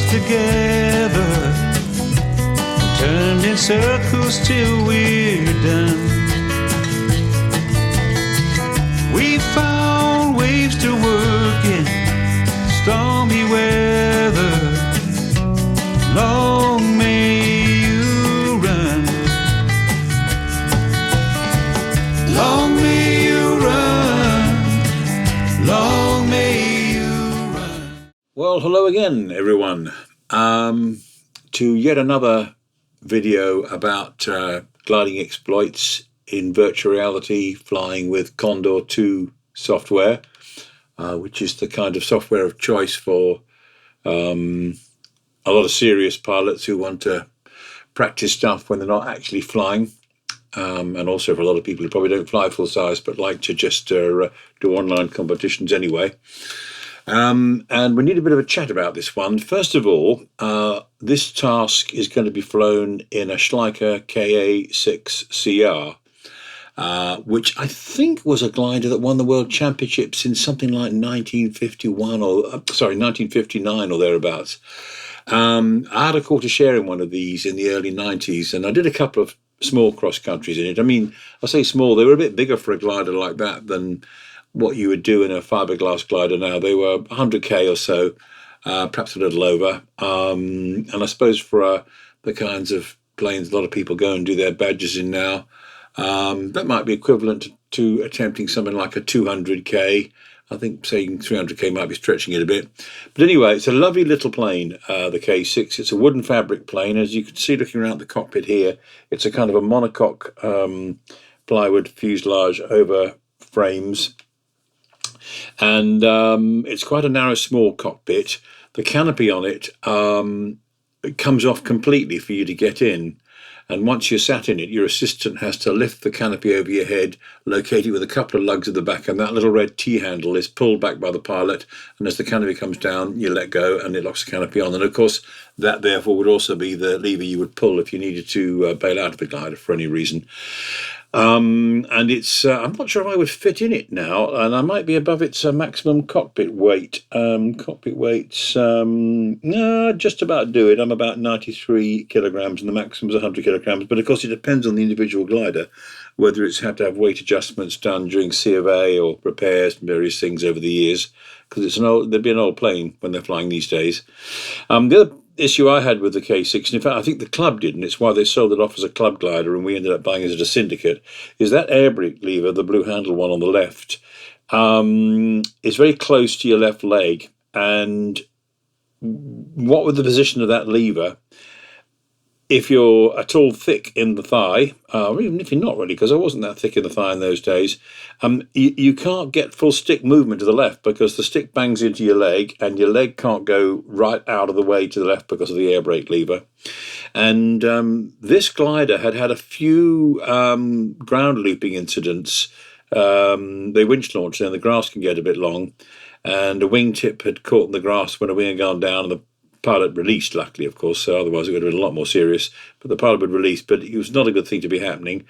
together, turned in circles till we're done. We found waves to work in stormy weather. Long may you run. Long may you run. Long may you run. Well, hello again, everyone. To yet another video about gliding exploits in virtual reality, flying with Condor 2 software, which is the kind of software of choice for a lot of serious pilots who want to practice stuff when they're not actually flying, and also for a lot of people who probably don't fly full size but like to just do online competitions anyway. And we need a bit of a chat about this one. First of all, this task is going to be flown in a Schleicher Ka 6CR, which I think was a glider that won the World Championships in something like 1959 or thereabouts. I had a quarter share in one of these in the early 90s, and I did a couple of small cross countries in it. I mean, I say small, they were a bit bigger for a glider like that than what you would do in a fiberglass glider now. They were 100k or so, perhaps a little over. And I suppose for the kinds of planes a lot of people go and do their badges in now, that might be equivalent to attempting something like a 200k. I think saying 300k might be stretching it a bit. But anyway, it's a lovely little plane, the K6. It's a wooden fabric plane. As you can see looking around the cockpit here, it's a kind of a monocoque plywood fuselage over frames. And it's quite a narrow, small cockpit. The canopy on it, it comes off completely for you to get in. And once you're sat in it, your assistant has to lift the canopy over your head, locate it with a couple of lugs at the back, and that little red T-handle is pulled back by the pilot. And as the canopy comes down, you let go and it locks the canopy on. And of course, that therefore would also be the lever you would pull if you needed to bail out of the glider for any reason. And it's, I'm not sure if I would fit in it now, and I might be above its maximum cockpit weight. Cockpit weight's, no, just about do it. I'm about 93 kilograms and the maximum is 100 kilograms. But of course, it depends on the individual glider, whether it's had to have weight adjustments done during C of A or repairs and various things over the years, because it's there'd be an old plane when they're flying these days. The other issue I had with the K6, and in fact I think the club did, and it's why they sold it off as a club glider and we ended up buying it as a syndicate, is that air brake lever, the blue handle one on the left, is very close to your left leg. And what with the position of that lever, if you're at all thick in the thigh, or even if you're not really, because I wasn't that thick in the thigh in those days, you can't get full stick movement to the left because the stick bangs into your leg and your leg can't go right out of the way to the left because of the air brake lever. And this glider had a few ground looping incidents. They winch launched and the grass can get a bit long, and a wingtip had caught in the grass when a wing had gone down, and the pilot released, luckily, of course, so otherwise it would have been a lot more serious. But the pilot would release, but it was not a good thing to be happening.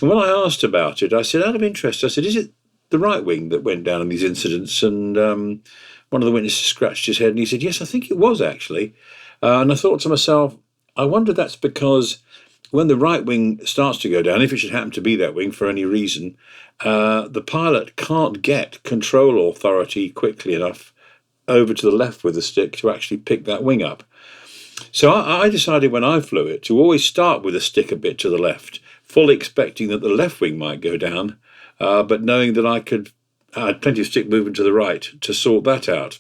And when I asked about it, I said, out of interest, I said, is it the right wing that went down in these incidents? And one of the witnesses scratched his head and he said, yes, I think it was actually. And I thought to myself, I wonder if that's because when the right wing starts to go down, if it should happen to be that wing for any reason, the pilot can't get control authority quickly enough over to the left with the stick to actually pick that wing up. So I decided when I flew it to always start with the stick a bit to the left, fully expecting that the left wing might go down, but knowing that I had plenty of stick movement to the right to sort that out.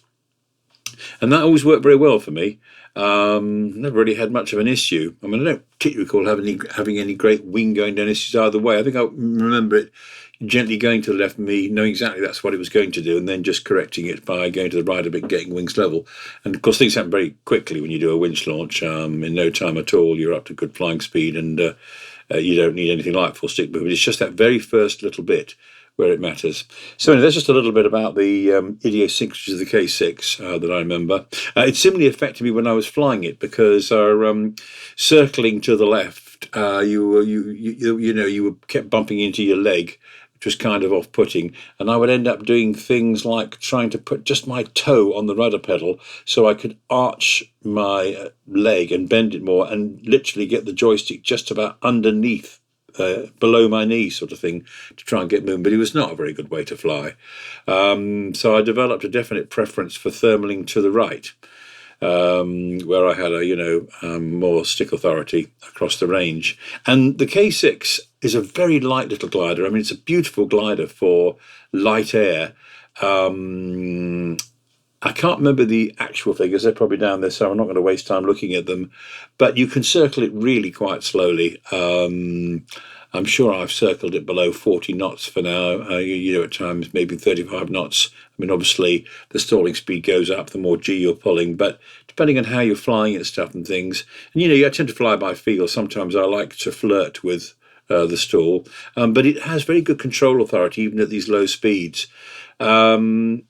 And that always worked very well for me. Never really had much of an issue. I mean, I don't particularly recall having any great wing going down issues either way. I think I remember it gently going to the left of me, knowing exactly that's what it was going to do, and then just correcting it by going to the right a bit, getting wings level. And of course, things happen very quickly when you do a winch launch. In no time at all, you're up to good flying speed, and you don't need anything like full stick movement. It's just that very first little bit where it matters. So anyway, that's just a little bit about the idiosyncrasies of the K6 that I remember. It similarly affected me when I was flying it, because circling to the left, you kept bumping into your leg which was kind of off-putting. And I would end up doing things like trying to put just my toe on the rudder pedal so I could arch my leg and bend it more and literally get the joystick just about underneath, below my knee sort of thing, to try and get moving. But it was not a very good way to fly. So I developed a definite preference for thermaling to the right, where I had more stick authority across the range. And the K6 is a very light little glider. I mean, it's a beautiful glider for light air. I can't remember the actual figures. They're probably down there, so I'm not going to waste time looking at them. But you can circle it really quite slowly. I'm sure I've circled it below 40 knots for now. At times maybe 35 knots. I mean, obviously the stalling speed goes up the more G you're pulling, but depending on how you're flying and stuff and things. And I tend to fly by feel. Sometimes I like to flirt with the stall, but it has very good control authority even at these low speeds. And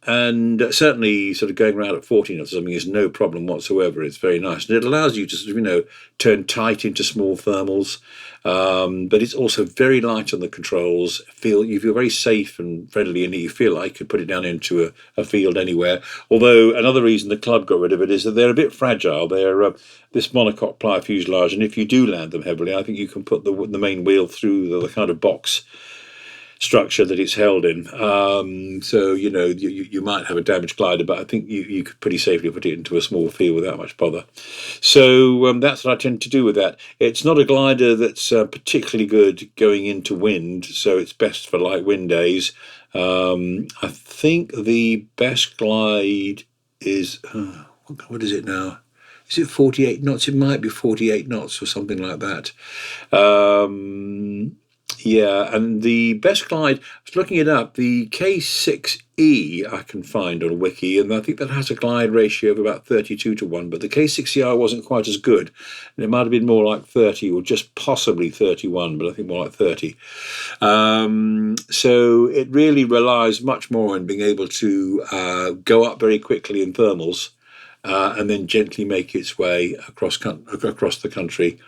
certainly sort of going around at 40 knots or something is no problem whatsoever. It's very nice. And it allows you to sort of, turn tight into small thermals. But it's also very light on the controls. You feel very safe and friendly, and you feel like you could put it down into a field anywhere. Although another reason the club got rid of it is that they're a bit fragile. They're this monocoque ply fuselage, and if you do land them heavily, I think you can put the main wheel through the kind of box structure that it's held in. So you might have a damaged glider, but I think you could pretty safely put it into a small field without much bother. So that's what I tend to do with that. It's not a glider that's particularly good going into wind, so it's best for light wind days. I think the best glide is what is it now? Is it 48 knots? It might be 48 knots or something like that. Yeah, and the best glide, I was looking it up, the K6E I can find on Wiki, and I think that has a glide ratio of about 32-1, but the K6CR wasn't quite as good, and it might have been more like 30 or just possibly 31, but I think more like 30. So it really relies much more on being able to go up very quickly in thermals and then gently make its way across the country.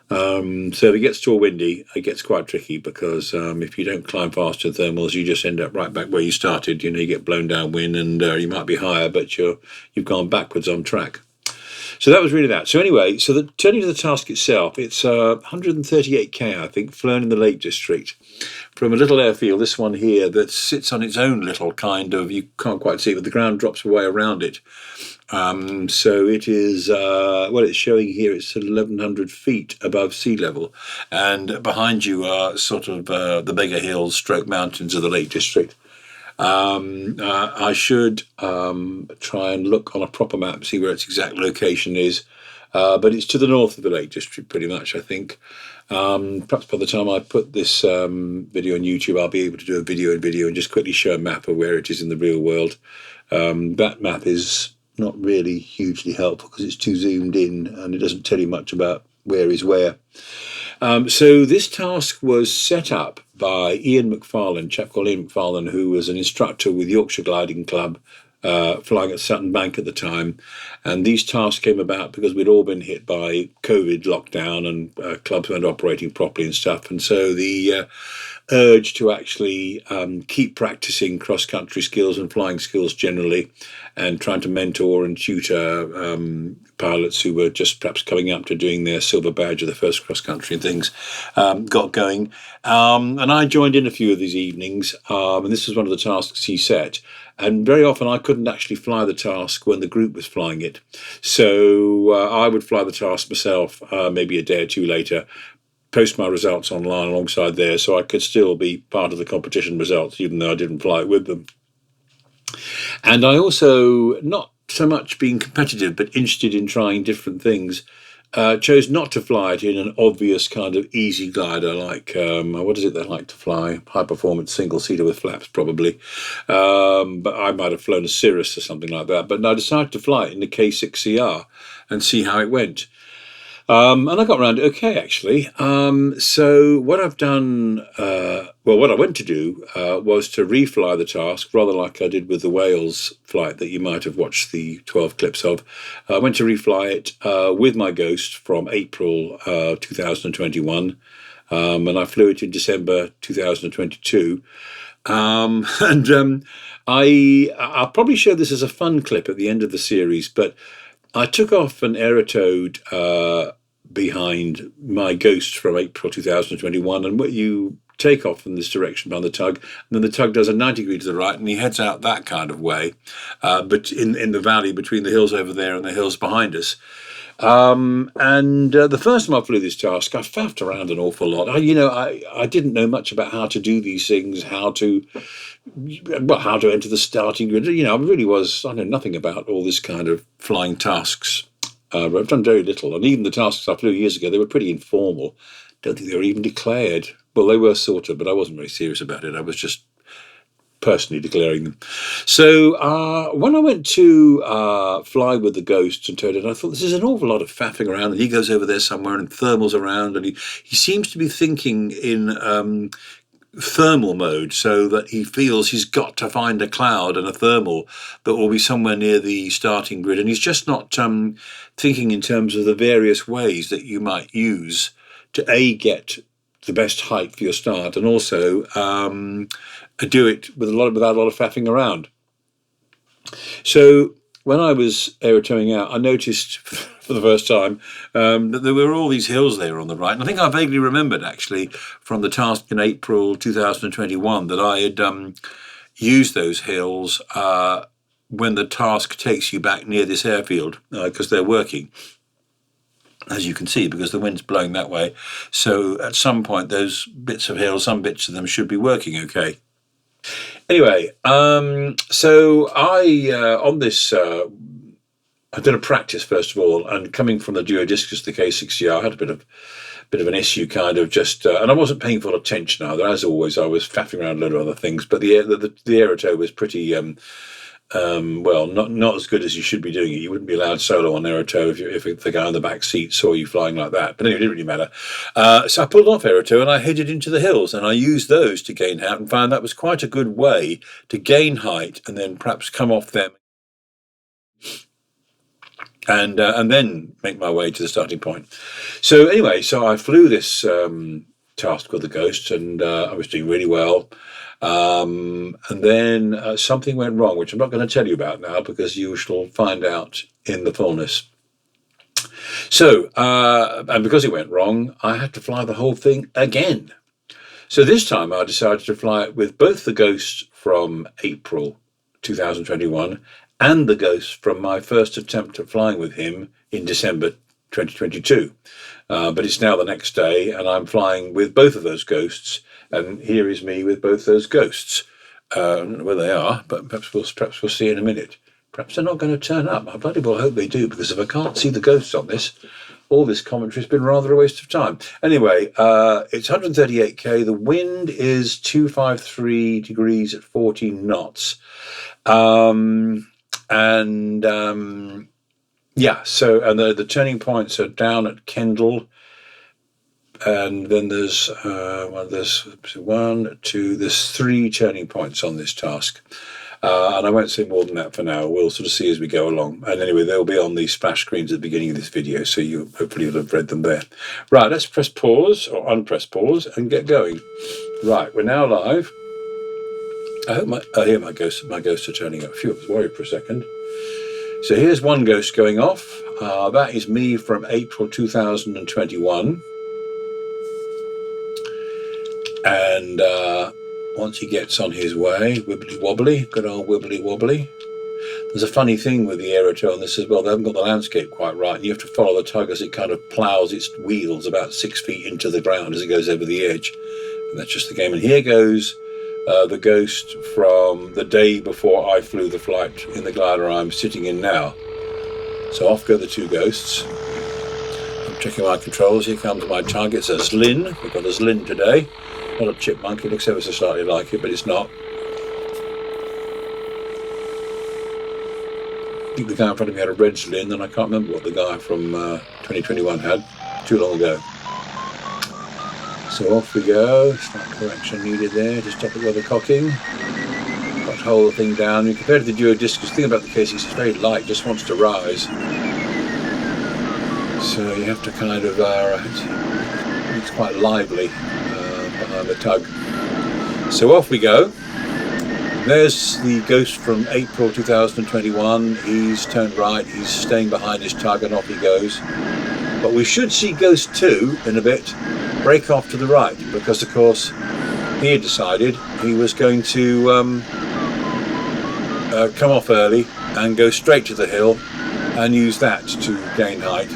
So if it gets too windy, it gets quite tricky because if you don't climb faster thermals, you just end up right back where you started. You get blown downwind, and you might be higher, but you've gone backwards on track. So that was really that. So anyway, turning to the task itself, it's 138k, I think, flown in the Lake District from a little airfield, this one here, that sits on its own little kind of, you can't quite see it, but the ground drops away around it. So it is, it's showing here it's 1,100 feet above sea level, and behind you are sort of the bigger hills, mountains of the Lake District. I should try and look on a proper map, see where its exact location is, but it's to the north of the Lake District pretty much, I think. Perhaps by the time I put this video on YouTube, I'll be able to do a video and just quickly show a map of where it is in the real world. That map is not really hugely helpful because it's too zoomed in and it doesn't tell you much about where is where. So this task was set up by Ian McFarlane, a chap called Ian McFarlane, who was an instructor with Yorkshire Gliding Club, flying at Sutton Bank at the time. And these tasks came about because we'd all been hit by COVID lockdown and clubs weren't operating properly and stuff. And so the urge to actually keep practicing cross-country skills and flying skills generally, and trying to mentor and tutor pilots who were just perhaps coming up to doing their silver badge of the first cross-country and things, got going. And I joined in a few of these evenings, and this was one of the tasks he set. And very often I couldn't actually fly the task when the group was flying it. So I would fly the task myself maybe a day or two later, post my results online alongside there, so I could still be part of the competition results, even though I didn't fly it with them. And I also, not so much being competitive, but interested in trying different things, chose not to fly it in an obvious kind of easy glider like, what is it they like to fly? High-performance single-seater with flaps, probably. But I might have flown a Cirrus or something like that. But I decided to fly it in the K6CR and see how it went. And I got around okay, actually. So what I've done, what I went to do was to refly the task, rather like I did with the Wales flight that you might have watched the 12 clips of. I went to refly it with my Ghost from April 2021. and I flew it in December 2022. I'll probably show this as a fun clip at the end of the series, but I took off an aerotow behind my Ghost from April 2021, and what you take off in this direction on the tug, and then the tug does a 90 degree to the right, and he heads out that kind of way, but in the valley between the hills over there and the hills behind us. The first time I flew this task, I faffed around an awful lot. I didn't know much about how to do these things, how to enter the starting grid. I know nothing about all this kind of flying tasks. I've done very little, and even the tasks I flew years ago, they were pretty informal. Don't think they were even declared. Well, they were sort of, but I wasn't very serious about it. I was just personally declaring them. So when I went to fly with the Ghosts and towed it, I thought this is an awful lot of faffing around, and he goes over there somewhere and thermals around, and he seems to be thinking in thermal mode, so that he feels he's got to find a cloud and a thermal that will be somewhere near the starting grid, and he's just not thinking in terms of the various ways that you might use to get the best height for your start, and also do it without a lot of faffing around. So when I was aerotowing out, I noticed for the first time that there were all these hills there on the right. And I think I vaguely remembered, actually, from the task in April 2021 that I had used those hills when the task takes you back near this airfield, because they're working, as you can see, because the wind's blowing that way. So at some point, those bits of hills, some bits of them should be working okay. Anyway, so on this, I did a practice first of all, and coming from the duodiscus, the K6CR, I had a bit of an issue, kind of just, and I wasn't paying full attention either. As always, I was faffing around a lot of other things, but the aerotow was pretty, not as good as you should be doing it. You wouldn't be allowed solo on aerotow if the guy on the back seat saw you flying like that. But anyway, it didn't really matter. So I pulled off aerotow and I headed into the hills, and I used those to gain height, and found that was quite a good way to gain height and then perhaps come off them and then make my way to the starting point. So anyway, I flew this task with the Ghost, and I was doing really well. And then something went wrong, which I'm not going to tell you about now, because you shall find out in the fullness. So, and because it went wrong, I had to fly the whole thing again. So this time I decided to fly it with both the Ghost from April 2021 and the Ghost from my first attempt at flying with him in December 2022. But it's now the next day, and I'm flying with both of those Ghosts, and here is me with both those Ghosts. I don't know where they are, but perhaps we'll see in a minute. Perhaps they're not going to turn up. I bloody well hope they do, because if I can't see the Ghosts on this, all this commentary has been rather a waste of time. Anyway, it's 138k. The wind is 253 degrees at 14 knots. So the turning points are down at Kendal, and then there's there's 3 turning points on this task, and I won't say more than that for now. We'll sort of see as we go along. And anyway, they'll be on the splash screens at the beginning of this video, so you hopefully will have read them there. Right, let's press pause or unpress pause and get going. Right, we're now live. I hear my ghosts are turning up. Phew, I was worried for a second. So here's one Ghost going off. That is me from April 2021. And once he gets on his way, wibbly wobbly, good old wibbly wobbly. There's a funny thing with the aerotow on this as well. They haven't got the landscape quite right, and you have to follow the tug as it kind of ploughs its wheels about 6 feet into the ground as it goes over the edge. And that's just the game. And here goes the Ghost from the day before I flew the flight in the glider I'm sitting in now. So off go the 2 Ghosts. I'm checking my controls. Here comes my target. It's a Zlin. We've got a Zlin today. Not a chipmunk. It looks ever so slightly like it, but it's not. I think the guy in front of me had a red Zlin, and I can't remember what the guy from 2021 had. Too long ago. So off we go. Slight correction needed there. Just stop it with the cocking. Got to hold the thing down. And compared to the duodiscus, the thing about the K6 is very light. Just wants to rise. So you have to kind of It's quite lively behind the tug. So off we go. There's the Ghost from April 2021. He's turned right, he's staying behind his tug, and off he goes. But we should see Ghost 2 in a bit break off to the right, because of course he had decided he was going to come off early and go straight to the hill and use that to gain height,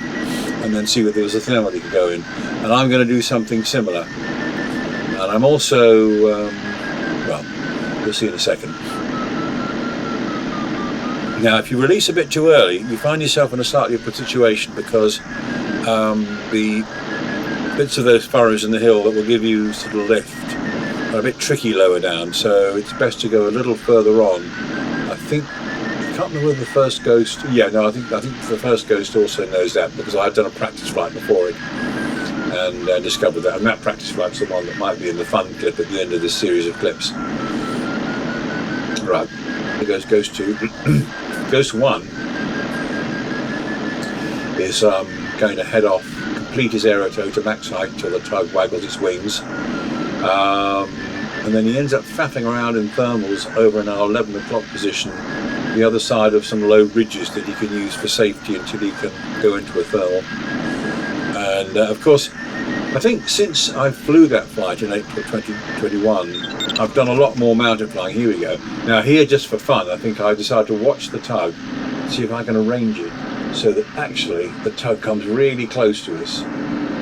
and then see whether there was a thermal he could go in. And I'm going to do something similar. And I'm also, well, you'll see in a second. Now, if you release a bit too early, you find yourself in a slightly awkward situation, because the bits of those furrows in the hill that will give you sort of lift are a bit tricky lower down, so it's best to go a little further on. I can't remember whether the first Ghost, I think the first Ghost also knows that, because I had done a practice flight before it and discovered that, and that practice flight's the one that might be in the fun clip at the end of this series of clips. Right, here goes Ghost 2. Ghost 1 is going to head off, complete his aerotow to max height till the tug waggles its wings, and then he ends up faffing around in thermals over in our 11 o'clock position, the other side of some low ridges that he can use for safety until he can go into a thermal. And of course, I think since I flew that flight in April 2021, I've done a lot more mountain flying. Here we go. Now here, just for fun, I think I decided to watch the tug, see if I can arrange it so that actually the tug comes really close to us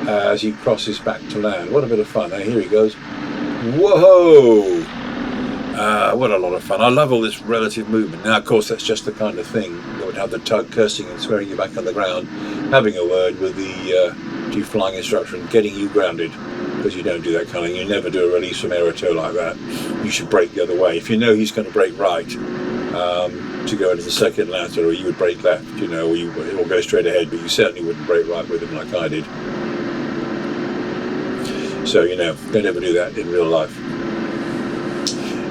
as he crosses back to land. What a bit of fun. Now here he goes. Whoa! What a lot of fun. I love all this relative movement. Now, of course, that's just the kind of thing that would have the tug cursing and swearing you back on the ground, having a word with the chief flying instructor and getting you grounded, because you don't do that kind of thing. You never do a release from aerotow like that. You should brake the other way. If you know he's going to brake right to go into the second ladder, or you would brake left, or go straight ahead, but you certainly wouldn't brake right with him like I did. So, don't ever do that in real life.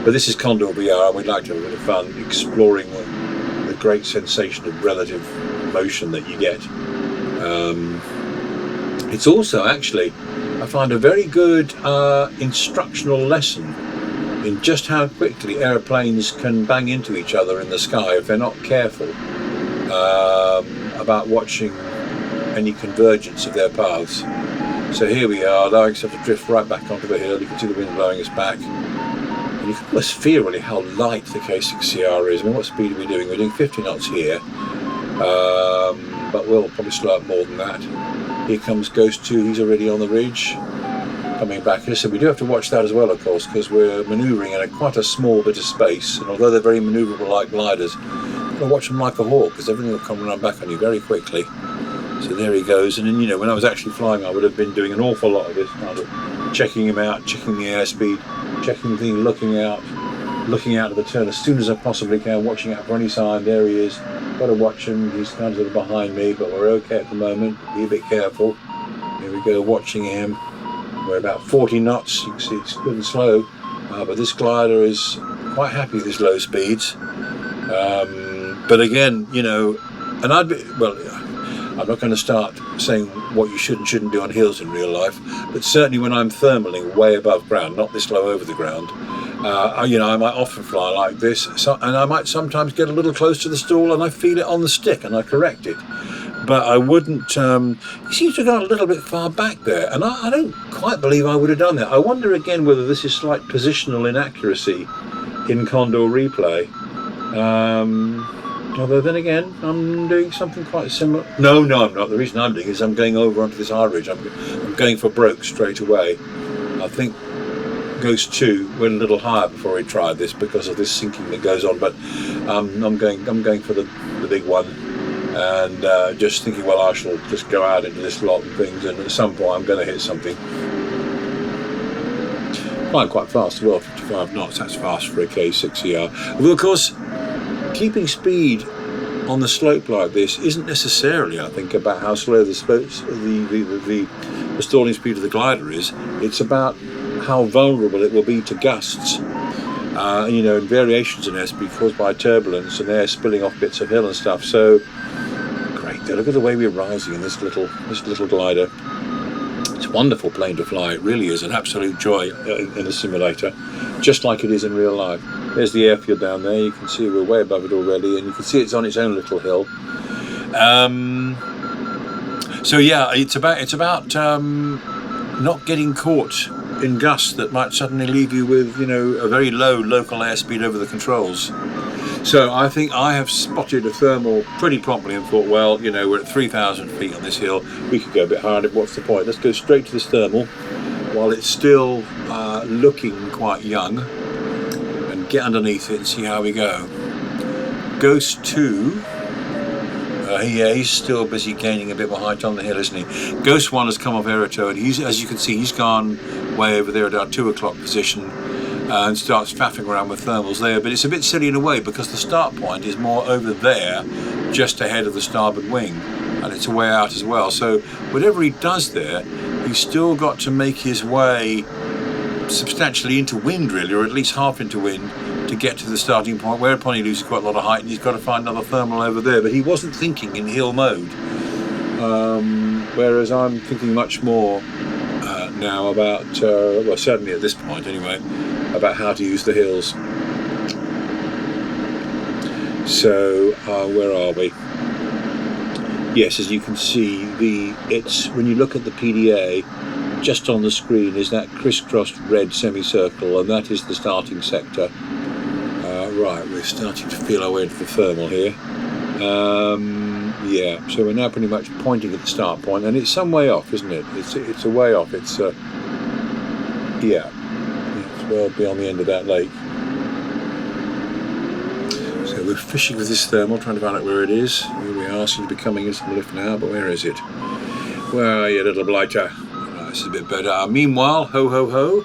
But this is Condor VR, and we'd like to have a bit of fun exploring the great sensation of relative motion that you get. It's also actually, I find, a very good instructional lesson in just how quickly aeroplanes can bang into each other in the sky if they're not careful about watching any convergence of their paths. So here we are, allowing ourselves to drift right back onto the hill. You can see the wind blowing us back. And you can almost feel really how light the K6CR is. I mean, what speed are we doing? We're doing 50 knots here, but we'll probably slow up more than that. Here comes Ghost 2, he's already on the ridge, coming back here. So we do have to watch that as well, of course, because we're manoeuvring in quite a small bit of space. And although they're very manoeuvrable like gliders, you've got to watch them like a hawk, because everything will come around back on you very quickly. So there he goes. And then, when I was actually flying, I would have been doing an awful lot of this kind of checking him out, checking the airspeed, checking the thing, looking out of the turn as soon as I possibly can, watching out for any sign. There he is. Got to watch him. He's kind of behind me, but we're okay at the moment. Be a bit careful. Here we go, watching him. We're about 40 knots. You can see it's good and slow, but this glider is quite happy with his low speeds. But again, and I'm not going to start saying what you should and shouldn't do on hills in real life, but certainly when I'm thermaling way above ground, not this low over the ground, I might often fly like this, and I might sometimes get a little close to the stall and I feel it on the stick and I correct it. But I wouldn't, he seems to have gone a little bit far back there, and I don't quite believe I would have done that. I wonder again whether this is slight positional inaccuracy in Condor replay. Although then again, I'm doing something quite similar. No, I'm not. The reason I'm doing it is I'm going over onto this high ridge. I'm going for broke straight away. I think Ghost 2 went a little higher before he tried this because of this sinking that goes on. But I'm going for the big one, and just thinking, well, I shall just go out into this lot and things, and at some point I'm going to hit something. Flying quite fast as well, 55 knots. That's fast for a K6CR. Although, of course, keeping speed on the slope like this isn't necessarily, I think, about how slow the stalling speed of the glider is. It's about how vulnerable it will be to gusts, and variations in airspeed caused by turbulence and air spilling off bits of hill and stuff. So great, look at the way we're rising in this little glider. It's a wonderful plane to fly. It really is an absolute joy in a simulator, just like it is in real life. There's the airfield down there. You can see we're way above it already, and you can see it's on its own little hill. So yeah, it's about not getting caught in gusts that might suddenly leave you with, a very low local airspeed over the controls. So I think I have spotted a thermal pretty promptly and thought, well, we're at 3,000 feet on this hill. We could go a bit higher. What's the point? Let's go straight to this thermal while it's still looking quite young, and get underneath it and see how we go. Ghost 2. He's still busy gaining a bit more height on the hill, isn't he? Ghost 1 has come off aerotow, and as you can see, he's gone way over there at our 2 o'clock position and starts faffing around with thermals there. But it's a bit silly in a way, because the start point is more over there, just ahead of the starboard wing, and it's a way out as well. So whatever he does there, he's still got to make his way substantially into wind, really, or at least half into wind, to get to the starting point, whereupon he loses quite a lot of height, and he's got to find another thermal over there. But he wasn't thinking in hill mode, whereas I'm thinking much more now about, well, certainly at this point anyway, about how to use the hills. So where are we? Yes, as you can see, it's when you look at the PDA, just on the screen is that crisscrossed red semicircle, and that is the starting sector. Right, we're starting to feel our way to the thermal here. Yeah, so we're now pretty much pointing at the start point, and it's some way off, isn't it? It's a way off. It's yeah, it's well beyond the end of that lake. So we're fishing with this thermal, trying to find out where it is. Here we are, seem to be coming in some lift now, but where is it? Where are you, little blighter? This is a bit better. Meanwhile, ho ho ho.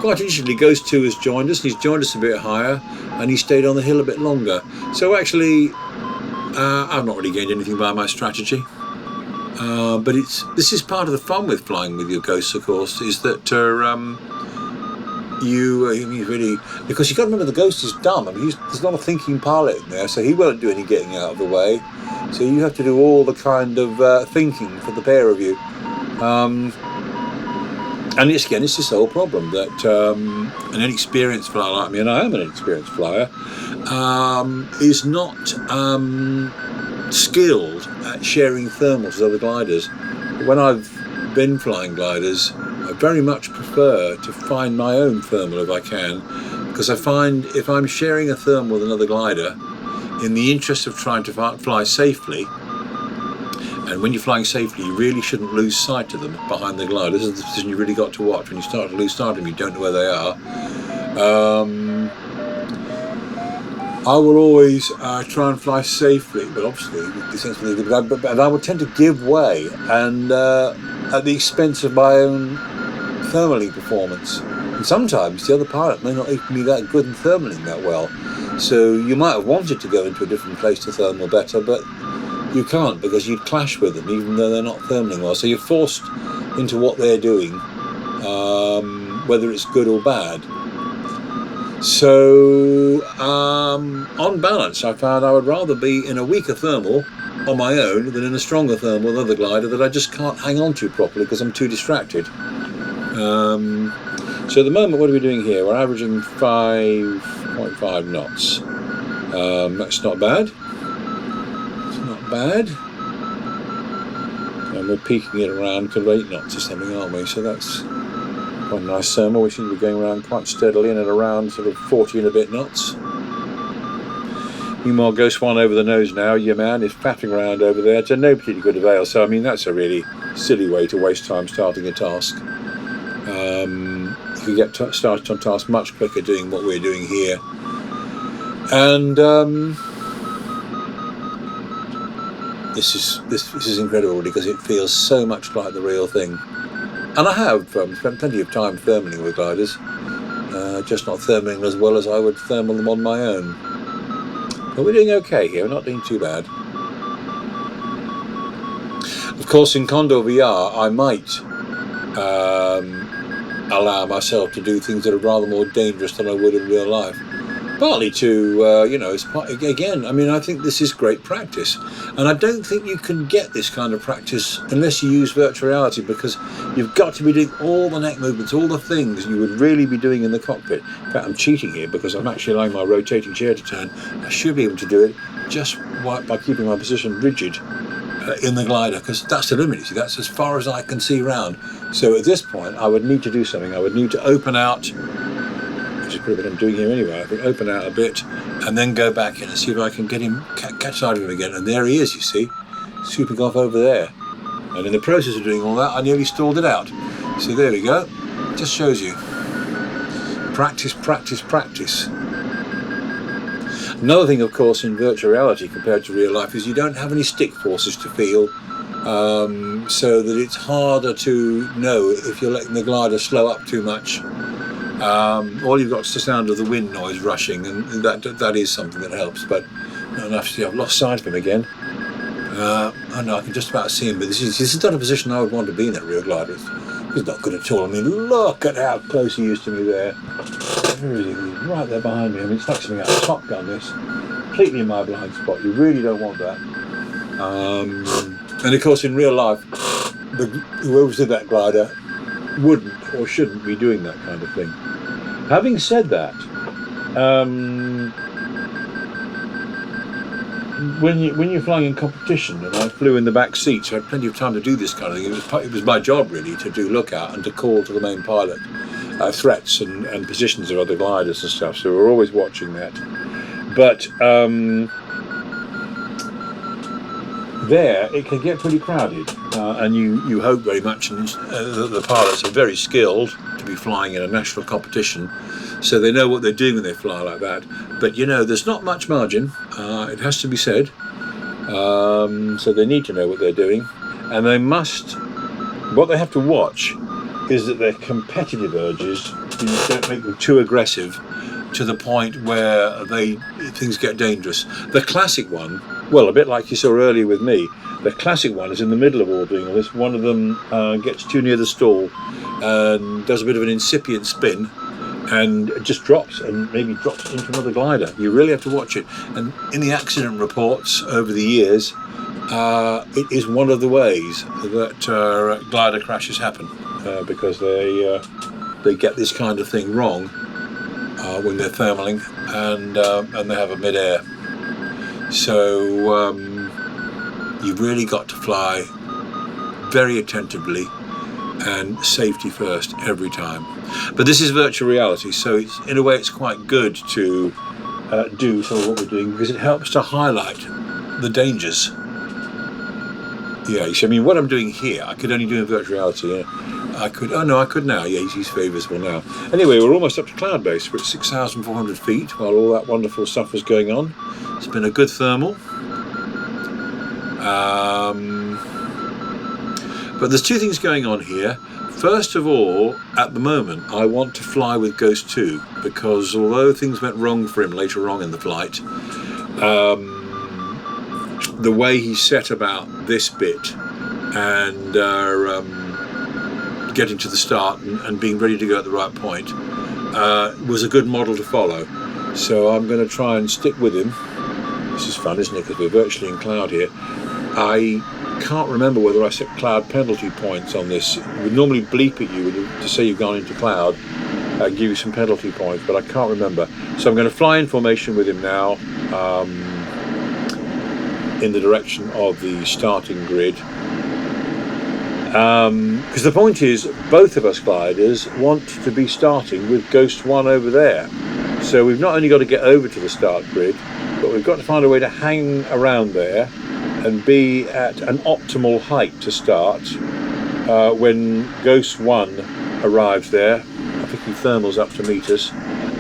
Quite interestingly, Ghost 2 has joined us, and he's joined us a bit higher, and he stayed on the hill a bit longer. So actually, I've not really gained anything by my strategy. But this is part of the fun with flying with your Ghosts, of course, is that you really, because you've got to remember the Ghost is dumb. I mean, there's not a thinking pilot in there, so he won't do any getting out of the way. So you have to do all the kind of thinking for the pair of you. And it's this whole problem that an inexperienced flyer like me, and I am an inexperienced flyer, is not skilled at sharing thermals with other gliders. When I've been flying gliders, I very much prefer to find my own thermal if I can, because I find if I'm sharing a thermal with another glider, in the interest of trying to fly safely, and when you're flying safely, you really shouldn't lose sight of them behind the glider. This is the position you really got to watch. When you start to lose sight of them, you don't know where they are. I will always try and fly safely, but obviously, but I would tend to give way, and at the expense of my own thermaling performance. And sometimes the other pilot may not even be that good in thermaling that well. So you might have wanted to go into a different place to thermal better, but you can't, because you'd clash with them even though they're not thermaling well. So you're forced into what they're doing, whether it's good or bad. So on balance, I found I would rather be in a weaker thermal on my own than in a stronger thermal with another glider that I just can't hang on to properly because I'm too distracted. So at the moment, what are we doing here? We're averaging 5.5 knots. That's not bad. Bad, and we're peaking it around to 8 knots or something, aren't we? So that's quite a nice thermal. We seem to be going around quite steadily and at around sort of 40 and a bit knots. Meanwhile, Ghost 1 over the nose now, your man is faffing around over there to no particularly good avail. So I mean, that's a really silly way to waste time starting a task. You can get started on task much quicker doing what we're doing here. And This is incredible, because it feels so much like the real thing. And I have spent plenty of time thermaling with gliders, just not thermaling as well as I would thermal them on my own. But we're doing okay here, we're not doing too bad. Of course, in Condor VR, I might allow myself to do things that are rather more dangerous than I would in real life. Partly to, again, I mean, I think this is great practice. And I don't think you can get this kind of practice unless you use virtual reality, because you've got to be doing all the neck movements, all the things you would really be doing in the cockpit. In fact, I'm cheating here because I'm actually allowing my rotating chair to turn. I should be able to do it just by keeping my position rigid in the glider, because that's the limit, you see, that's as far as I can see round. So at this point, I would need to do something. I would need to open out, which is pretty what I'm doing here anyway. I think open out a bit and then go back in and see if I can get him, catch sight of him again. And there he is, you see, swooping off over there. And in the process of doing all that, I nearly stalled it out. So there we go. Just shows you. Practice, practice, practice. Another thing, of course, in virtual reality compared to real life is you don't have any stick forces to feel, so that it's harder to know if you're letting the glider slow up too much. All you've got is the sound of the wind noise rushing, and that is something that helps, but not enough to see. I've lost sight of him again. Oh no, I can just about see him, but this is not a position I would want to be in, that rear glider. He's not good at all. I mean, look at how close he is to me there. Where is he? He's right there behind me. I mean, it's like something out of Top Gun, this. Completely in my blind spot. You really don't want that. And of course, in real life, whoever did that glider wouldn't or shouldn't be doing that kind of thing. Having said that, when you're flying in competition, and I flew in the back seat, so I had plenty of time to do this kind of thing. It was my job really to do lookout and to call to the main pilot threats and positions of other gliders and stuff. So we're always watching that. But there it can get pretty crowded, and you hope very much that the pilots are very skilled to be flying in a national competition, so they know what they're doing when they fly like that. But there's not much margin, it has to be said, so they need to know what they're doing, and what they have to watch is that their competitive urges don't make them too aggressive to the point where things get dangerous. The classic one, well, a bit like you saw earlier with me, the classic one is in the middle of all doing all this. One of them gets too near the stall and does a bit of an incipient spin and just drops, and maybe drops into another glider. You really have to watch it. And in the accident reports over the years, it is one of the ways that glider crashes happen, because they get this kind of thing wrong when they're thermaling, and they have a mid-air. So you've really got to fly very attentively and safety first every time. But this is virtual reality, so in a way it's quite good to do some of what we're doing, because it helps to highlight the dangers. Yeah, I mean, what I'm doing here, I could only do in virtual reality. I could now. Yeah, he's very visible now. Anyway, we're almost up to Cloudbase. We're at 6,400 feet while all that wonderful stuff was going on. It's been a good thermal. But there's two things going on here. First of all, at the moment, I want to fly with Ghost 2, because although things went wrong for him later on in the flight, the way he set about this bit and getting to the start and being ready to go at the right point was a good model to follow. So I'm going to try and stick with him. This is fun, isn't it? Because we're virtually in cloud here. I can't remember whether I set cloud penalty points on this. It would normally bleep at you to say you've gone into cloud, give you some penalty points, but I can't remember. So I'm going to fly in formation with him now, in the direction of the starting grid. Because the point is, both of us gliders want to be starting with Ghost 1 over there. So we've not only got to get over to the start grid, but we've got to find a way to hang around there and be at an optimal height to start when Ghost 1 arrives there. I think he thermals up to meet us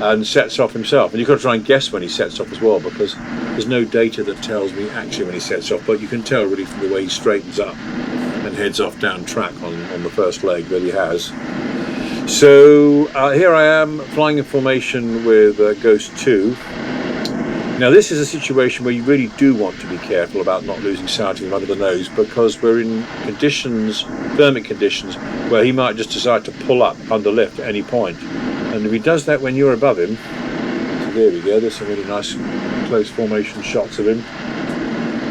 and sets off himself. And you've got to try and guess when he sets off as well, because there's no data that tells me actually when he sets off, but you can tell really from the way he straightens up and heads off down track on the first leg that he has. So here I am flying in formation with Ghost 2. Now this is a situation where you really do want to be careful about not losing sight of him under the nose, because we're in conditions, thermic conditions, where he might just decide to pull up under lift at any point. And if he does that when you're above him, There we go, there's some really nice close formation shots of him.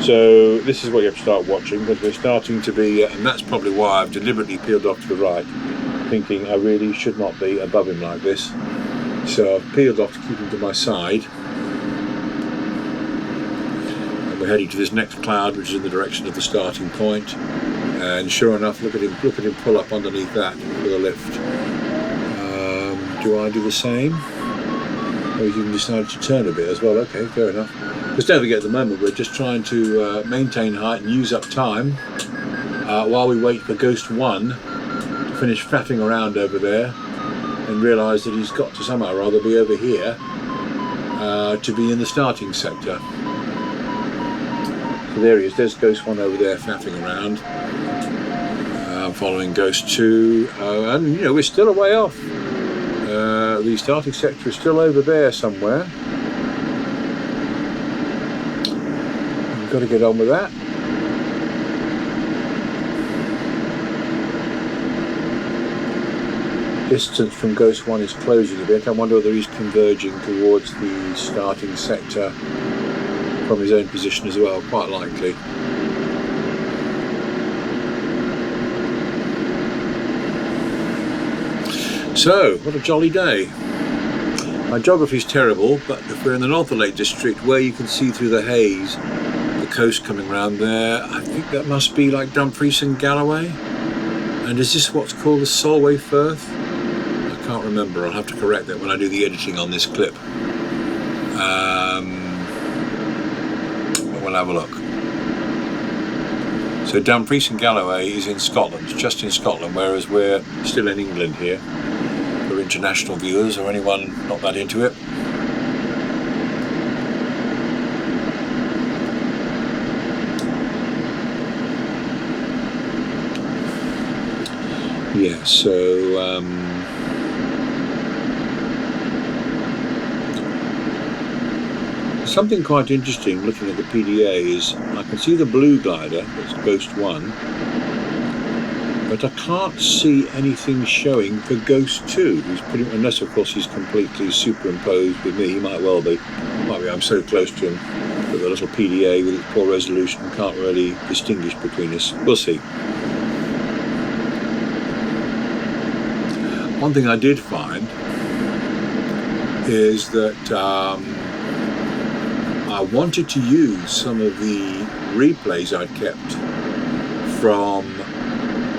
So this is what you have to start watching, because we're starting to be, and that's probably why I've deliberately peeled off to the right, thinking I really should not be above him like this. So I've peeled off to keep him to my side. And we're heading to this next cloud, which is in the direction of the starting point. And sure enough, look at him pull up underneath that for the lift. Do I do the same? Or you can decide to turn a bit as well. Okay, fair enough. Because don't forget, at the moment we're just trying to maintain height and use up time while we wait for Ghost 1 to finish faffing around over there and realise that he's got to somehow or other be over here to be in the starting sector. So there he is, there's Ghost 1 over there faffing around. Following Ghost 2, and you know, we're still a way off. The starting sector is still over there somewhere. We've got to get on with that. Distance from Ghost 1 is closing a bit. I wonder whether he's converging towards the starting sector from his own position as well, quite likely. So, what a jolly day. My geography's terrible, but if we're in the North of Lake District, where you can see through the haze the coast coming round there, I think that must be like Dumfries and Galloway. And is this what's called the Solway Firth? I can't remember, I'll have to correct that when I do the editing on this clip. We'll have a look. So Dumfries and Galloway is in Scotland, just in Scotland, whereas we're still in England here. For international viewers or anyone not that into it. Yeah, so something quite interesting looking at the PDA is I can see the blue glider, that's Ghost 1, but I can't see anything showing for Ghost 2, who's pretty, unless of course he's completely superimposed with me. He might well be. Might be I'm so close to him that the little PDA with its poor resolution can't really distinguish between us. We'll see. One thing I did find is that I wanted to use some of the replays I'd kept from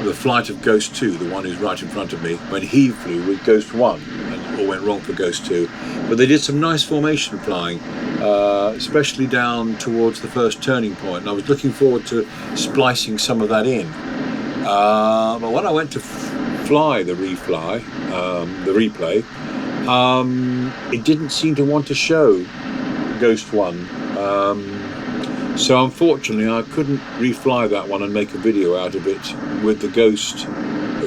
the flight of Ghost 2, the one who's right in front of me, when he flew with Ghost 1, and it all went wrong for Ghost 2. But they did some nice formation flying, especially down towards the first turning point, and I was looking forward to splicing some of that in. But when I went to fly the replay, it didn't seem to want to show Ghost 1. So unfortunately I couldn't refly that one and make a video out of it with the Ghost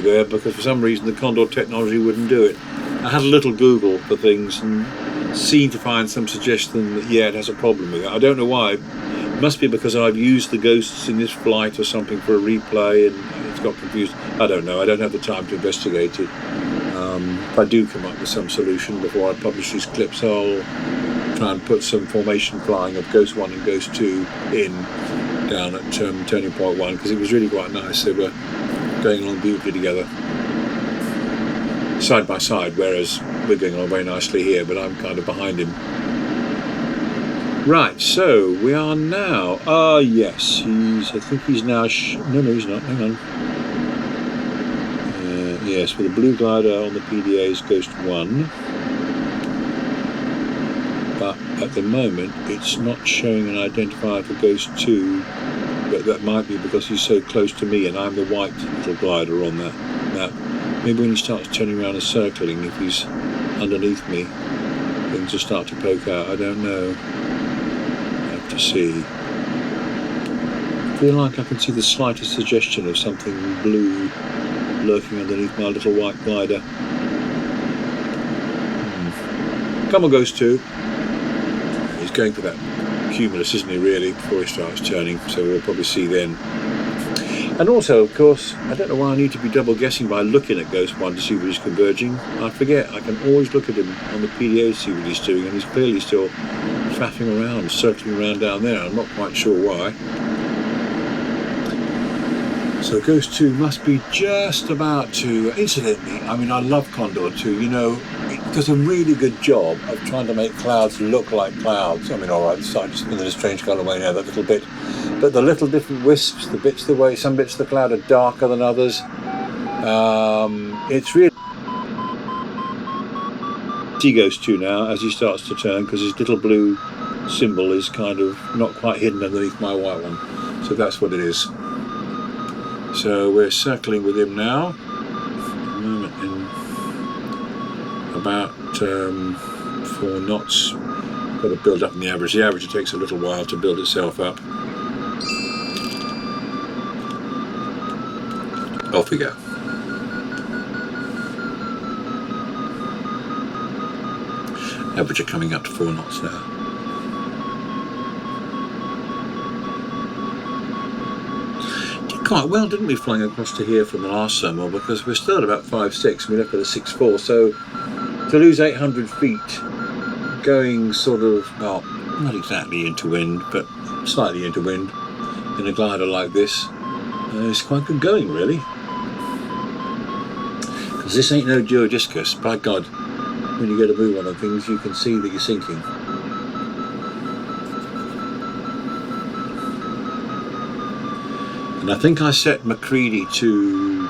there, because for some reason the Condor technology wouldn't do it. I had a little Google for things and seemed to find some suggestion that yeah, it has a problem with it. I don't know why. It must be because I've used the Ghosts in this flight or something for a replay and it's got confused. I don't know, I don't have the time to investigate it. If I do come up with some solution before I publish these clips, I'll try and put some formation flying of Ghost 1 and Ghost 2 in down at turning point 1, because it was really quite nice. They were going along beautifully together, side by side, whereas we're going along very nicely here, but I'm kind of behind him. Right, so we are now, yes, I think he's now, no he's not, hang on. Yes, with the blue glider on the PDA is Ghost 1. But at the moment it's not showing an identifier for Ghost 2, but that might be because he's so close to me and I'm the white little glider on that map. Maybe when he starts turning around and circling, if he's underneath me, things will start to poke out. I don't know. I have to see. I feel like I can see the slightest suggestion of something blue lurking underneath my little white glider. Come on, Ghost 2. He's going for that cumulus, isn't he, really, before he starts turning, so we'll probably see then. And also, of course, I don't know why I need to be double guessing by looking at Ghost 1 to see where he's converging. I forget, I can always look at him on the PDA to see what he's doing, and he's clearly still faffing around, circling around down there. I'm not quite sure why. So Ghost 2 must be just about to, incidentally, I mean, I love Condor 2, you know, it does a really good job of trying to make clouds look like clouds. I mean, all right, so I just in a strange kind of way now, that little bit. But the little different wisps, the bits the way, some bits of the cloud are darker than others. It's really... See Ghost 2 now as he starts to turn, because his little blue symbol is kind of not quite hidden underneath my white one. So that's what it is. So we're circling with him now. In about 4 knots. Got to build up in the average. The average takes a little while to build itself up. Off we go. Average are coming up to 4 knots now. Did quite well, didn't we, flying across to here from the last summer, because we're still at about 5.6 and we left at a 6.4, so to lose 800 feet going sort of, well, not exactly into wind, but slightly into wind in a glider like this is quite good going, really. Because this ain't no geodiscus, by God. When you get a move on the things, you can see that you're sinking. And I think I set McCready to,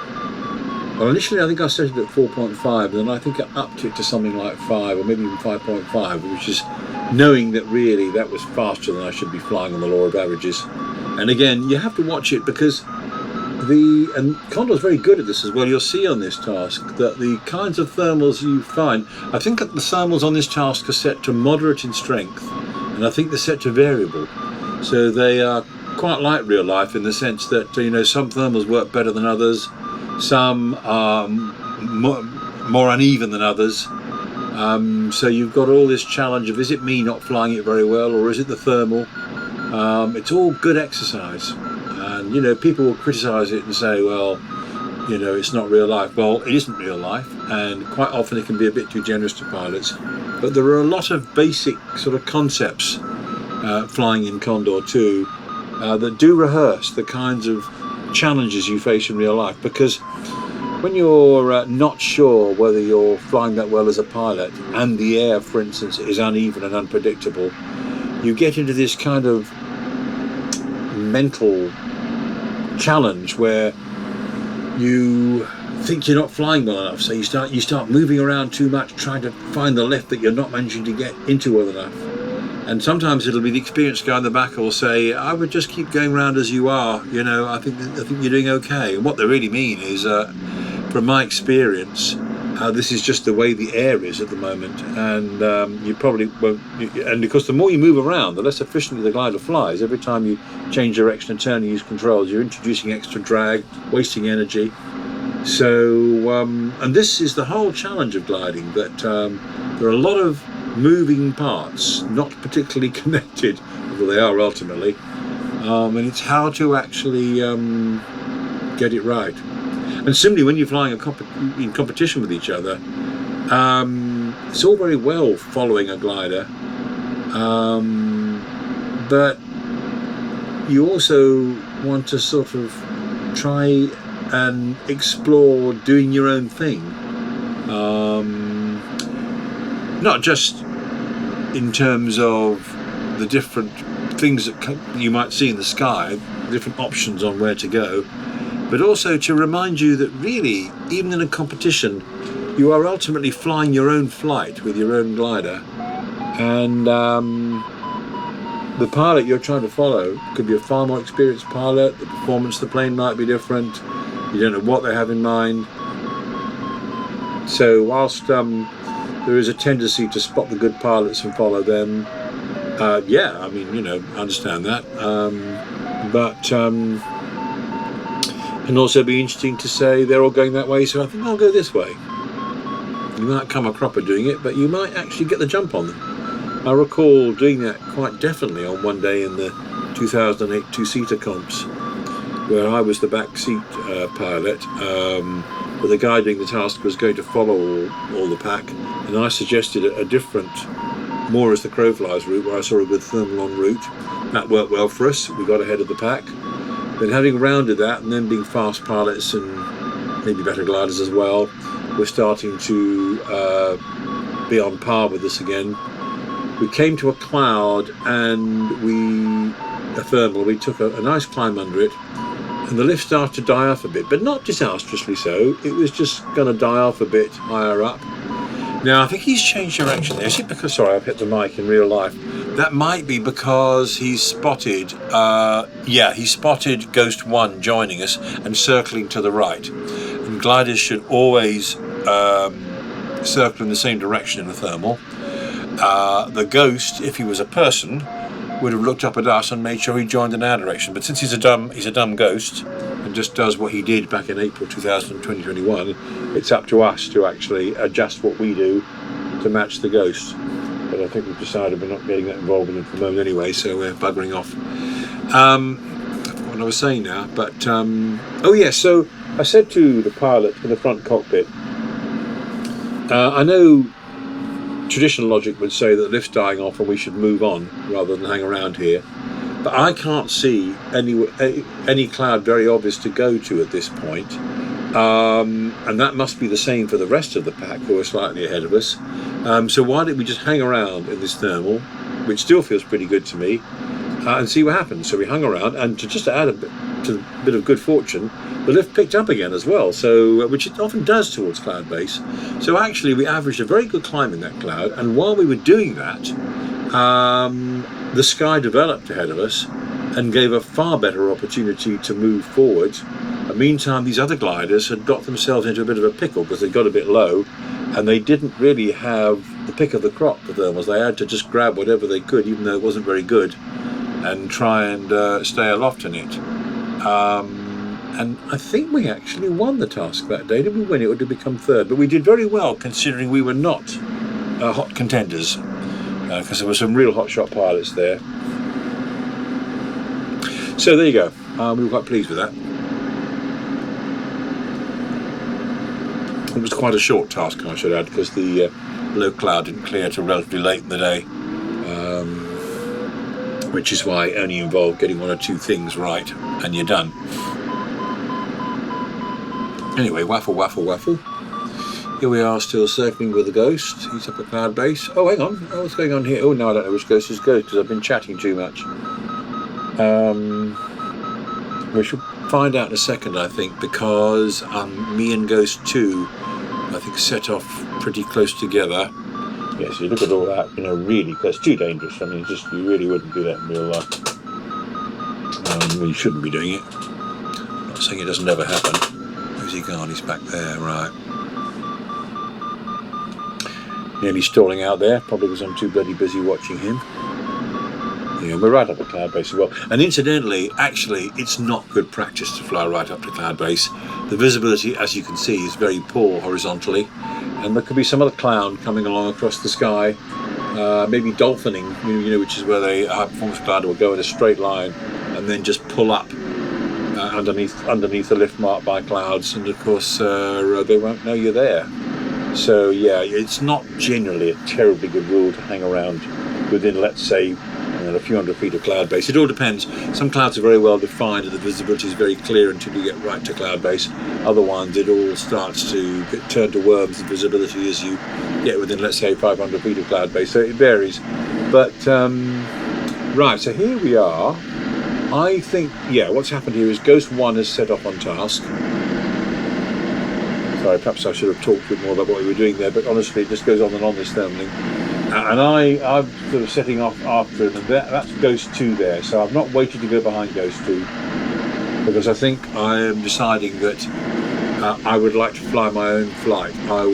well, initially I think I set it at 4.5, and then I think I upped it to something like 5 or maybe even 5.5, which is knowing that really that was faster than I should be flying on the law of averages. And again, you have to watch it, because and Condor's very good at this as well. You'll see on this task that the kinds of thermals you find, I think that the thermals on this task are set to moderate in strength, and I think they're set to variable. So they are quite like real life in the sense that, you know, some thermals work better than others, some are more uneven than others. So you've got all this challenge of, is it me not flying it very well, or is it the thermal? It's all good exercise. And, you know, people will criticise it and say, well, you know, it's not real life. Well, it isn't real life, and quite often it can be a bit too generous to pilots. But there are a lot of basic sort of concepts flying in Condor 2 that do rehearse the kinds of challenges you face in real life. Because when you're not sure whether you're flying that well as a pilot, and the air, for instance, is uneven and unpredictable, you get into this kind of mental challenge where you think you're not flying well enough, so you start moving around too much, trying to find the lift that you're not managing to get into well enough. And sometimes it'll be the experienced guy in the back who will say, I would just keep going around as you are, you know, I think you're doing okay. And what they really mean is, from my experience, this is just the way the air is at the moment, and you probably won't, and because the more you move around, the less efficiently the glider flies. Every time you change direction and turn and use controls, you're introducing extra drag, wasting energy. So, and this is the whole challenge of gliding, that there are a lot of moving parts, not particularly connected, although they are ultimately, and it's how to actually get it right. And similarly, when you're flying in competition with each other, it's all very well following a glider, but you also want to sort of try and explore doing your own thing, not just in terms of the different things that you might see in the sky, different options on where to go, but also to remind you that really, even in a competition, you are ultimately flying your own flight with your own glider, and the pilot you're trying to follow could be a far more experienced pilot. The performance of the plane might be different. You don't know what they have in mind. So whilst there is a tendency to spot the good pilots and follow them, yeah, I mean, you know, I understand that, but can also be interesting to say they're all going that way, so I think I'll go this way. You might come a cropper doing it, but you might actually get the jump on them. I recall doing that quite definitely on one day in the 2008 two-seater comps, where I was the back seat pilot, but the guy doing the task was going to follow all the pack, and I suggested a different, more as the crow flies route, where I saw a good thermal en route. That worked well for us. We got ahead of the pack. Then having rounded that, and then being fast pilots and maybe better gliders as well, we're starting to be on par with this again. We came to a cloud and a thermal, we took a nice climb under it, and the lift started to die off a bit, but not disastrously so. It was just going to die off a bit higher up. Now, I think he's changed direction there. Is it because, sorry, I've hit the mic in real life. That might be because he's spotted, he spotted Ghost 1 joining us and circling to the right. And gliders should always circle in the same direction in the thermal. The Ghost, if he was a person, would have looked up at us and made sure he joined in our direction. But since he's a dumb ghost and just does what he did back in April 2021, it's up to us to actually adjust what we do to match the Ghost. But I think we've decided we're not getting that involved in it for the moment anyway, so we're buggering off. What I was saying now, but so I said to the pilot in the front cockpit, I know traditional logic would say that the lift's dying off and we should move on rather than hang around here, but I can't see any cloud very obvious to go to at this point, and that must be the same for the rest of the pack who are slightly ahead of us. So why don't we just hang around in this thermal, which still feels pretty good to me, and see what happens. So we hung around, and to add a bit of good fortune, the lift picked up again as well, so which it often does towards Cloudbase. So actually we averaged a very good climb in that cloud, and while we were doing that, the sky developed ahead of us and gave a far better opportunity to move forward. In the meantime, these other gliders had got themselves into a bit of a pickle because they got a bit low, and they didn't really have the pick of the crop, the thermals. They had to just grab whatever they could, even though it wasn't very good, and try and stay aloft in it. And I think we actually won the task that day. Did we win? It would have become third, but we did very well considering we were not hot contenders, because there were some real hotshot pilots there. So there you go. We were quite pleased with that. It was quite a short task, I should add, because the low cloud didn't clear till relatively late in the day, which is why it only involved getting one or two things right and you're done. Anyway, waffle. Here we are, still circling with the Ghost. He's up at Cloudbase. Oh, hang on. Oh, what's going on here? Oh, no, I don't know which Ghost is Ghost because I've been chatting too much. We should find out in a second, I think, because me and Ghost 2, I think, set off pretty close together. Yes, you look at all that, really, because it's too dangerous. I mean, you really wouldn't do that in real life. You shouldn't be doing it. I'm not saying it doesn't ever happen. Where's he gone? He's back there, right. Nearly stalling out there, probably because I'm too bloody busy watching him. Yeah, we're right up at Cloudbase as well. And incidentally, actually, it's not good practice to fly right up to Cloudbase. The visibility, as you can see, is very poor horizontally. And there could be some other cloud coming along across the sky, maybe dolphining, which is where a high-performance glider will go in a straight line and then just pull up underneath the lift mark by clouds, and of course they won't know you're there. So yeah, it's not generally a terribly good rule to hang around within, let's say, a few hundred feet of Cloudbase. It all depends. Some clouds are very well defined and the visibility is very clear until you get right to Cloudbase. Other ones, it all starts to turn to worms, the visibility, as you get within, let's say, 500 feet of Cloudbase. So it varies. But right, so here we are. I think, what's happened here is Ghost 1 has set off on task. Sorry, perhaps I should have talked a bit more about what we were doing there, but honestly it just goes on and on, this thermaling. And I'm sort of setting off after it, and that's Ghost 2 there, so I've not waited to go behind Ghost 2, because I think I am deciding that I would like to fly my own flight. I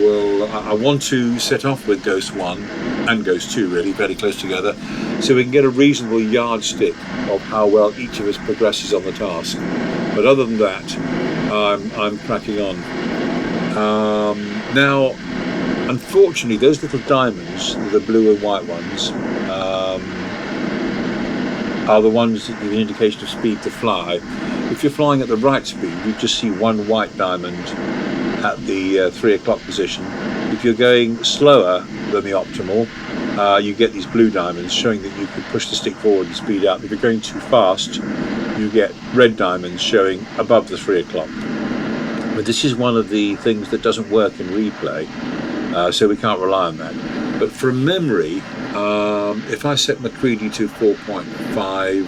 want to set off with Ghost 1 and Ghost 2 really, very close together, so we can get a reasonable yardstick of how well each of us progresses on the task. But other than that, I'm cracking on. Now, unfortunately, those little diamonds, the blue and white ones, are the ones that give an indication of speed to fly. if you're flying at the right speed, you just see one white diamond at the 3 o'clock position. If you're going slower than the optimal, you get these blue diamonds showing that you can push the stick forward and speed up. If you're going too fast, you get red diamonds showing above the 3 o'clock. But this is one of the things that doesn't work in replay, so we can't rely on that. But from memory, if I set McCready to 4.5,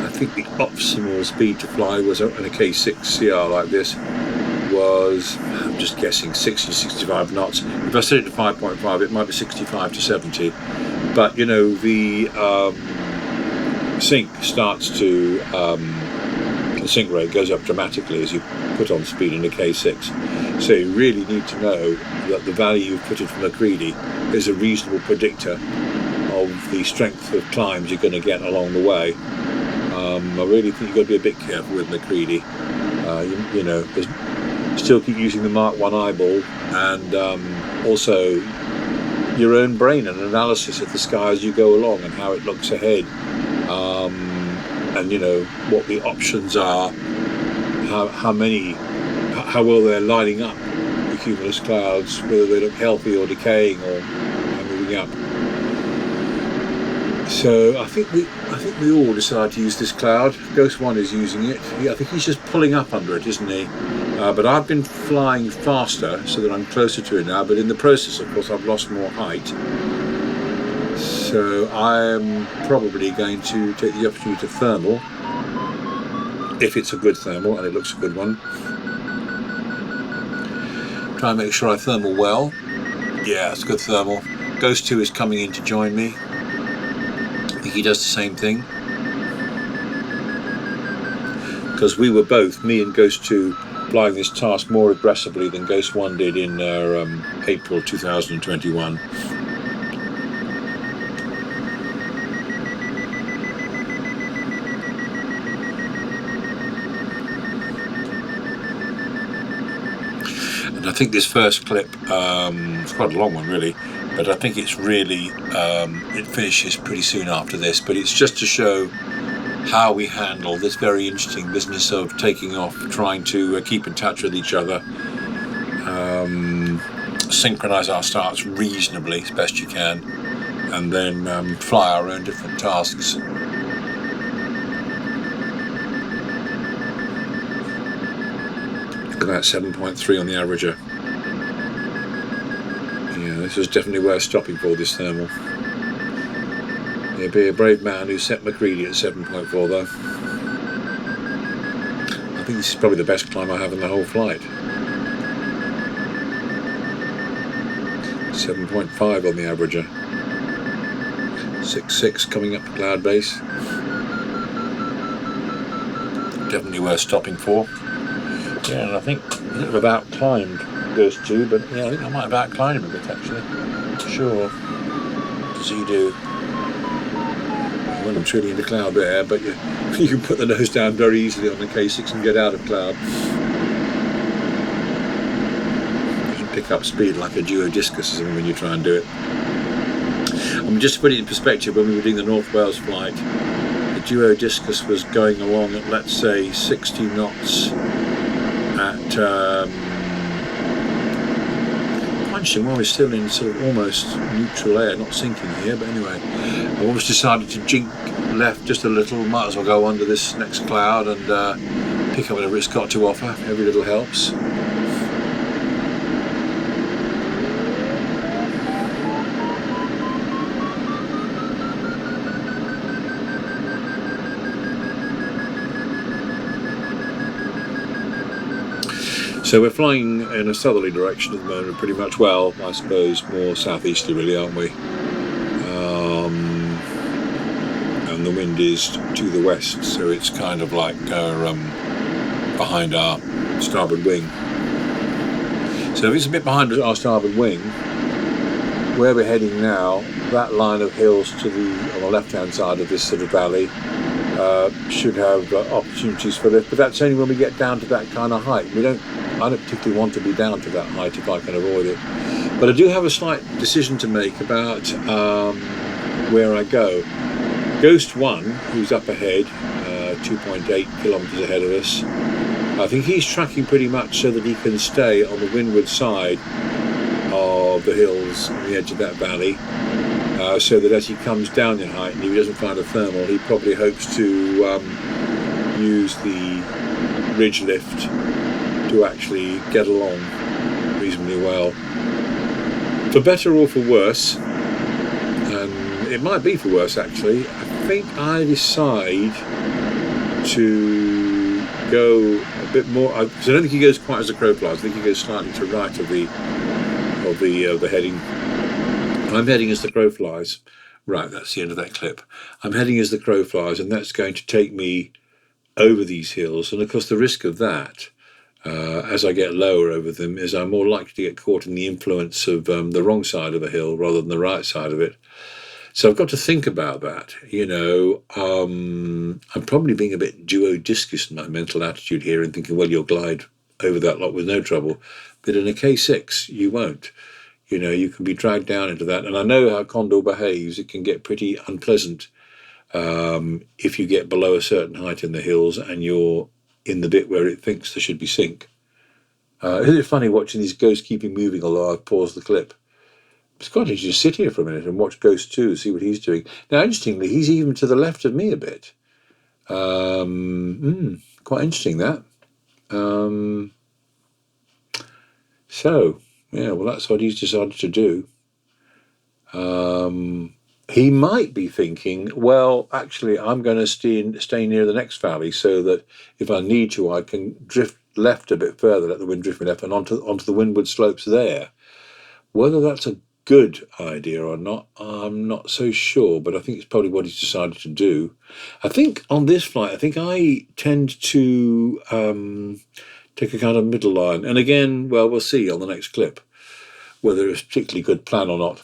I think the optimal speed to fly was in a K6CR like this was, I'm just guessing, 60, 65 knots. If I set it to 5.5, it might be 65 to 70. But, you know, the sync starts to, the sync rate goes up dramatically as you put on speed in a K6. So you really need to know that the value you've put in from McCready is a reasonable predictor of the strength of climbs you're going to get along the way. I really think you've got to be a bit careful with McCready. You know, still keep using the Mark 1 eyeball, and also your own brain and analysis of the sky as you go along and how it looks ahead, and you know what the options are, how well they're lining up, the cumulus clouds, whether they look healthy or decaying or moving up. So I think we all decided to use this cloud. Ghost 1 is using it. I think he's just pulling up under it, isn't he? But I've been flying faster so that I'm closer to it now, but in the process, of course, I've lost more height. So I am probably going to take the opportunity to thermal, if it's a good thermal, and it looks a good one. Try and make sure I thermal well. Yeah, it's a good thermal. Ghost 2 is coming in to join me. I think he does the same thing. Because we were both, me and Ghost 2, applying this task more aggressively than Ghost 1 did in April 2021. And I think this first clip, it's quite a long one really, but I think it's really, it finishes pretty soon after this, but it's just to show how we handle this very interesting business of taking off, trying to keep in touch with each other, synchronize our starts reasonably as best you can, and then fly our own different tasks. About 7.3 on the averager. Yeah, this was definitely worth stopping for, this thermal. He'd be a brave man who set McCready at 7.4 though. I think this is probably the best climb I have in the whole flight. 7.5 on the averager. 6.6 coming up to Cloudbase. Definitely worth stopping for. Yeah, and I think I've about climbed Ghost 2, but yeah, I think I might have outclimbed him a bit actually. Sure. What does he do? Well, I'm truly into cloud there, but you can put the nose down very easily on the K6 and get out of cloud. You can pick up speed like a duo discus or something when you try and do it. I mean, just to put it in perspective, when we were doing the North Wales flight, the duo discus was going along at, let's say, 60 knots at well, we're still in sort of almost neutral air, not sinking here, but anyway, I almost decided to jink left just a little. Might as well go under this next cloud and pick up whatever it's got to offer. Every little helps. So we're flying in a southerly direction at the moment, pretty much. Well, I suppose more southeasterly, really, aren't we? And the wind is to the west, so it's kind of like behind our starboard wing. So if it's a bit behind our starboard wing, where we're heading now, that line of hills to on the left-hand side of this sort of valley should have opportunities for lift, but that's only when we get down to that kind of height. I don't particularly want to be down to that height if I can avoid it. But I do have a slight decision to make about where I go. Ghost 1, who's up ahead, 2.8 kilometres ahead of us. I think he's tracking pretty much so that he can stay on the windward side of the hills on the edge of that valley, so that as he comes down in height and he doesn't find a thermal, he probably hopes to use the ridge lift to actually get along reasonably well. For better or for worse, and it might be for worse actually, I think I decide to go a bit more. I don't think he goes quite as the crow flies. I think he goes slightly to right of the heading. I'm heading as the crow flies. Right, that's the end of that clip. I'm heading as the crow flies, and that's going to take me over these hills. And of course, the risk of that, as I get lower over them, is I'm more likely to get caught in the influence of the wrong side of a hill rather than the right side of it. So I've got to think about that. I'm probably being a bit duodiscus in my mental attitude here and thinking, well, you'll glide over that lot with no trouble. But in a K6, you won't. You can be dragged down into that. And I know how Condor behaves. It can get pretty unpleasant if you get below a certain height in the hills and you're in the bit where it thinks there should be sink. Isn't it funny watching these ghosts keeping moving, although I've paused the clip? It's quite interesting to sit here for a minute and watch Ghost 2, see what he's doing. Now, interestingly, he's even to the left of me a bit. Quite interesting, that. That's what he's decided to do. He might be thinking, well, actually, I'm going to stay near the next valley so that if I need to, I can drift left a bit further, let the wind drift me left, and onto the windward slopes there. Whether that's a good idea or not, I'm not so sure, but I think it's probably what he's decided to do. I think on this flight, I tend to take a kind of middle line. And again, well, we'll see on the next clip whether it's a particularly good plan or not.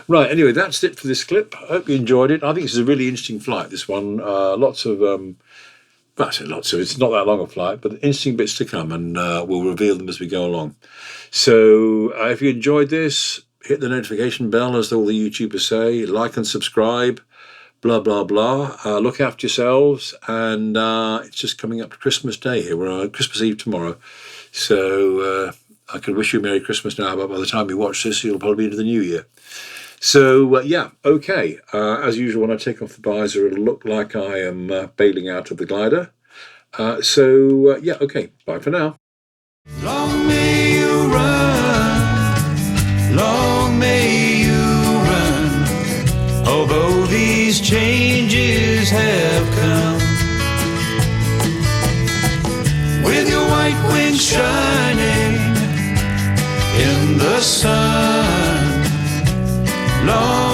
Right, anyway, that's it for this clip. I hope you enjoyed it. I think it's a really interesting flight, this one. Lots of, it's not that long a flight, but interesting bits to come, and we'll reveal them as we go along. So if you enjoyed this, hit the notification bell, as all the YouTubers say, like and subscribe, blah, blah, blah. Look after yourselves, and it's just coming up to Christmas Day here. We're on Christmas Eve tomorrow. So I could wish you a Merry Christmas now, but by the time you watch this, you'll probably be into the new year. So, okay. As usual, when I take off the visor, it'll look like I am bailing out of the glider. Okay. Bye for now. Long may you run, long may you run, although these changes have come. With your white wings shining in the sun, long